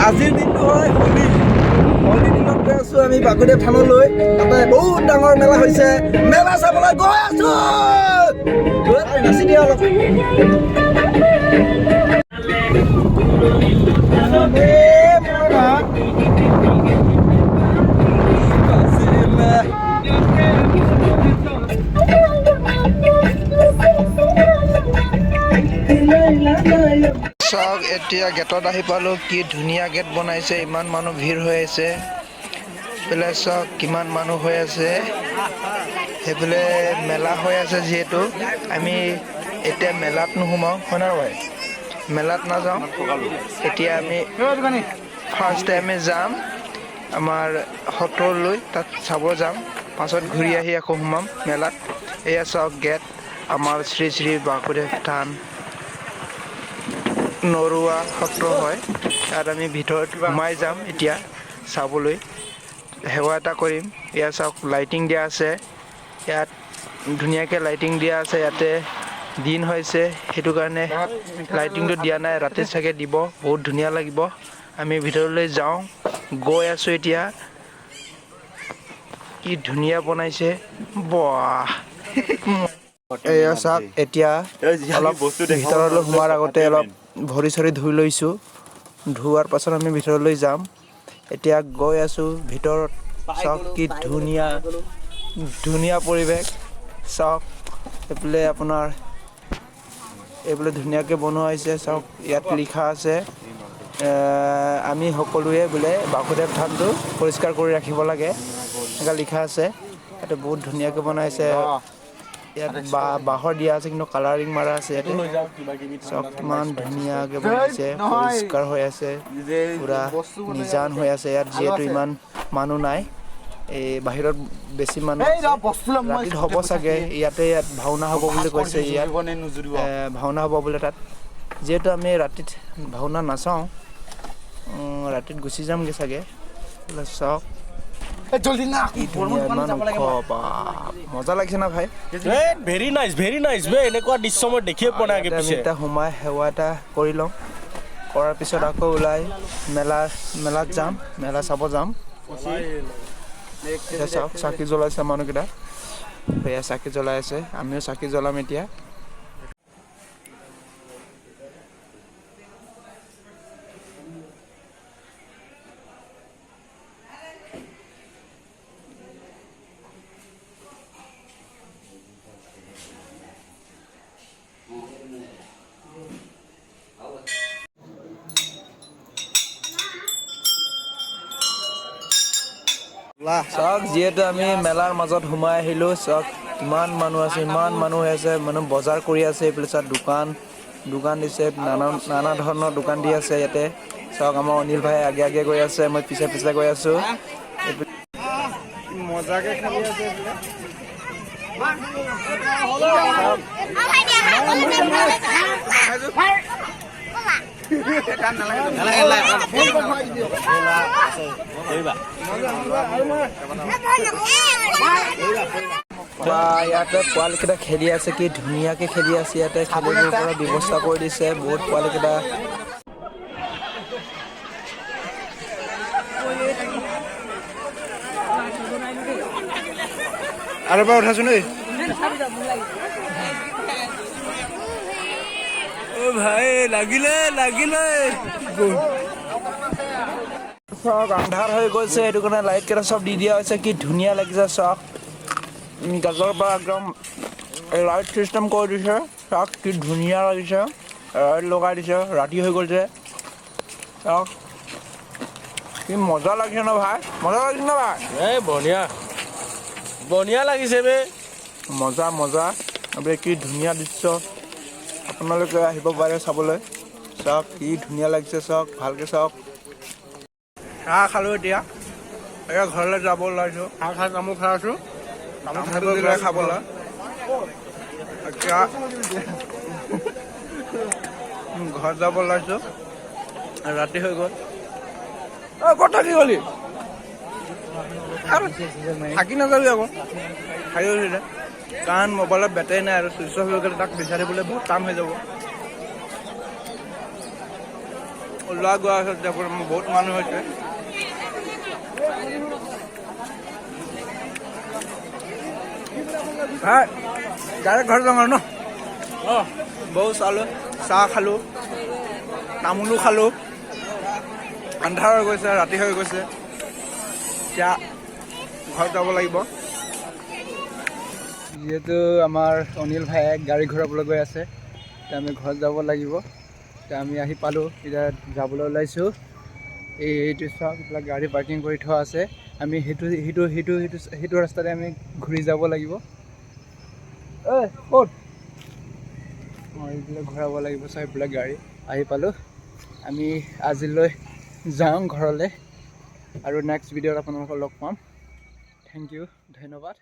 আজিৰ দিনটো হয় হোলী দিনত গৈ আছোঁ আমি বাগুদেৱ থানলৈ। তাতে বহুত ডাঙৰ মেলা হৈছে, মেলা চাবলৈ গৈ আছোঁ। নাচি দিয়া অলপ। চাওক এতিয়া গেটত আহি পালোঁ। কি ধুনীয়া গেট বনাইছে, ইমান মানুহ ভিৰ হৈ আছে। সেইফালে চাওক কিমান মানুহ হৈ আছে। সেইফালে মেলা হৈ আছে, যিহেতু আমি এতিয়া মেলাত নোসোমাওঁ, হয় ন ভাই? মেলাত নাযাওঁ। এতিয়া আমি ফাৰ্ষ্ট টাইমে যাম আমাৰ সত্ৰলৈ, তাত চাব যাম। পাছত ঘূৰি আহি আকৌ সোমাম মেলাত। এয়া চাওক গেট, আমাৰ শ্ৰী শ্ৰী বাসুদেৱ থান নৰুৱা সত্ৰ হয়। তাত আমি ভিতৰত সোমাই যাম এতিয়া চাবলৈ, সেৱা এটা কৰিম। এয়া চাওক লাইটিং দিয়া আছে, ইয়াত ধুনীয়াকৈ লাইটিং দিয়া আছে। ইয়াতে দিন হৈছে, সেইটো কাৰণে লাইটিংটো দিয়া নাই, ৰাতি চাগে দিব। বহুত ধুনীয়া লাগিব। আমি ভিতৰলৈ যাওঁ, গৈ আছোঁ এতিয়া। কি ধুনীয়া বনাইছে, বাহ। এয়া চাওক এতিয়া অলপ ভিতৰলৈ সোমোৱাৰ আগতে অলপ ভৰি চৰি ধুই লৈছোঁ। ধোৱাৰ পাছত আমি ভিতৰলৈ যাম। এতিয়া গৈ আছোঁ ভিতৰত। চাওক কি ধুনীয়া ধুনীয়া পৰিৱেশ। চাওক এইফালে আপোনাৰ এইফালে ধুনীয়াকৈ বনোৱা হৈছে। চাওক ইয়াত লিখা আছে আমি সকলোৱে বোলে বাসুদেৱ থানটো পৰিষ্কাৰ কৰি ৰাখিব লাগে, এনেকৈ লিখা আছে। ইয়াতে বহুত ধুনীয়াকৈ বনাইছে। ইয়াত বাঁহৰ দিয়া আছে, কিন্তু কালাৰিং মাৰা আছে। ইয়াতে চাওক কিমান ধুনীয়াকৈ বনাইছে, পৰিষ্কাৰ হৈ আছে, পুৰা নিজান হৈ আছে। ইয়াত যিহেতু ইমান মানুহ নাই, এই বাহিৰত বেছি মানুহ ৰাতিত হ'ব চাগে। ইয়াত ভাওনা হ'ব বুলি কৈছে। ইয়াত ভাওনা হ'ব বোলে তাত। যিহেতু আমি ৰাতিত ভাওনা নাচাওঁ, ৰাতিত গুচি যামগৈ চাগে। চাওক মজা লাগিছে না ভাই? ভেৰি নাইচ বে। এনেকুৱা দৃশ্য মই দেখিয়ে পোৱা নাই। আমি এতিয়া সোমাই সেৱা এটা কৰি লওঁ। কৰাৰ পিছত আকৌ ওলাই মেলাত যাম, মেলা চাব যাম। এতিয়া চাওক চাকি জ্বলাইছে মানুহকেইটা, সেয়া চাকি জ্বলাই আছে। আমিও চাকি জ্বলাম এতিয়া। চাওক যিহেতু আমি মেলাৰ মাজত সোমাই আহিলোঁ, চাওক কিমান মানুহ আছে, ইমান মানুহ হৈ আছে। মানুহ বজাৰ কৰি আছে। এইফালে চাওক দোকান দিছে, নানা ধৰণৰ দোকান দি আছে ইয়াতে। চাওক আমাৰ অনিল ভাই আগে আগে গৈ আছে, মই পিছে পিছে গৈ আছোঁ। মজাকে খালি আছে। ইয়াতে পোৱালিকেইটা খেলি আছে, কি ধুনীয়াকে খেলি আছে। ইয়াতে খেলিবৰ পৰা ব্যৱস্থা কৰি দিছে বহুত পোৱালিকেইটা। আৰু এবাৰ উঠাচোন ঐ। ভাই লাগিলে চাওক আন্ধাৰ হৈ গৈছে, সেইটো কাৰণে লাইট কেইটা চব দি দিয়া হৈছে। কি ধুনীয়া লাগিছে। চাওক গাজৰ পৰা একদম লাইট চিষ্টেম কৰি দিছে। চাওক কি ধুনীয়া লাগিছে, লাইট লগাই দিছে। ৰাতি হৈ গ'ল যে। চাওক কি মজা লাগিছে ন ভাই? মজা লাগিছে ন ভাই? এই বঢ়িয়া লাগিছে বে। মজা বে, কি ধুনীয়া দৃশ্য। আপোনালোকে আহিব পাৰে চাবলৈ। চাওক কি ধুনীয়া লাগিছে, চাওক ভালকৈ চাওক। চাহ খালোঁ, এতিয়া ঘৰলৈ যাব ওলাইছোঁ। তামোল খাই আছোঁ, খাবলৈ। এতিয়া ঘৰত যাব ওলাইছোঁ, ৰাতি হৈ গ'ল। ক'ত থাকি গ'লি? থাকি নাযাবি আকৌ, খাই গৈছিলে। কাৰণ মোবাইলত বেটাৰী নাই আৰু চুইচ অফ হৈ গ'লে তাক বিচাৰিবলৈ বহুত টান হৈ যাব। ওলোৱা গোৱা হৈছে বহুত মানুহ হৈছে ডাইৰেক্ট ঘৰত যাওঁ আৰু ন বৌ চালোঁ চাহ খালোঁ তামোলো খালোঁ আন্ধাৰ হৈ গৈছে ৰাতি হৈ গৈছে এতিয়া ঘৰত যাব লাগিব যিহেতু আমাৰ অনিল ভাইয়ে গাড়ী ঘূৰাবলৈ গৈ আছে এতিয়া আমি ঘৰত যাব লাগিব এতিয়া আমি আহি পালোঁ এতিয়া যাবলৈ ওলাইছোঁ এইটো চাওক এইবিলাক গাড়ী পাৰ্কিং কৰি থোৱা আছে আমি সেইটো ৰাস্তাতে আমি ঘূৰি যাব লাগিব ক'ত এইবিলাক ঘূৰাব লাগিব চাই এইবিলাক গাড়ী আহি পালোঁ আমি আজিলৈ যাওঁ ঘৰলৈ আৰু নেক্সট ভিডিঅ'ত আপোনালোকক লগ পাম থেংক ইউ ধন্যবাদ